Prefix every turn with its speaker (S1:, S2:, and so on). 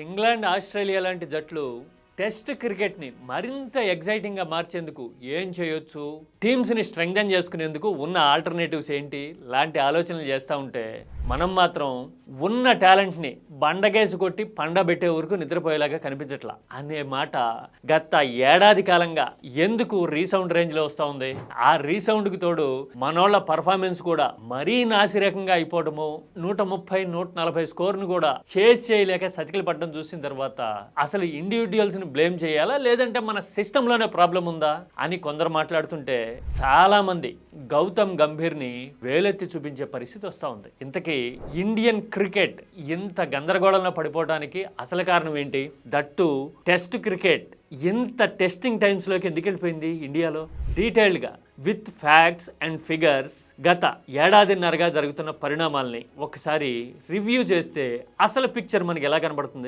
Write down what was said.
S1: England, Australia లాంటి జట్లు test క్రికెట్ని మరింత ఎగ్జైటింగ్గా మార్చేందుకు ఏం చేయొచ్చు, టీమ్స్ని స్ట్రెంగ్థెన్ చేసుకునేందుకు ఉన్న ఆల్టర్నేటివ్స్ ఏంటి లాంటి ఆలోచనలు చేస్తూ ఉంటే మనం మాత్రం ఉన్న టాలెంట్ని బండకేసి కొట్టి పండబెట్టే వరకు నిద్రపోయేలాగా కనిపించట్లా అనే మాట గత ఏడాది కాలంగా ఎందుకు రీసౌండ్ రేంజ్లో వస్తూ ఉంది. ఆ రీసౌండ్కి తోడు మనోళ్ళ పర్ఫార్మెన్స్ కూడా మరీ నాసిరకంగా అయిపోవడము, 130-140 స్కోర్ను కూడా చేసి చేయలేక సతికిలు పడడం చూసిన తర్వాత అసలు ఇండివిజువల్స్ని బ్లేమ్ చేయాలా లేదంటే మన సిస్టంలోనే ప్రాబ్లం ఉందా అని కొందరు మాట్లాడుతుంటే చాలా మంది గౌతమ్ గంభీర్ని వేలెత్తి చూపించే పరిస్థితి వస్తూ ఉంది. ఇంతకీ ఇండియన్ క్రికెట్ ఇంత గందరగోళంలో పడిపోవడానికి అసలు కారణం ఏంటి? దట్టు టెస్ట్ క్రికెట్ ఇంత టెస్టింగ్ టైమ్స్లోకి ఎందుకు వెళ్ళిపోయింది ఇండియాలో? డీటెయిల్డ్గా విత్ ఫ్యాక్ట్స్ అండ్ ఫిగర్స్ గత ఏడాదిన్నరగా జరుగుతున్న పరిణామాల్ని ఒకసారి రివ్యూ చేస్తే అసలు పిక్చర్ మనకి ఎలా కనబడుతుంది?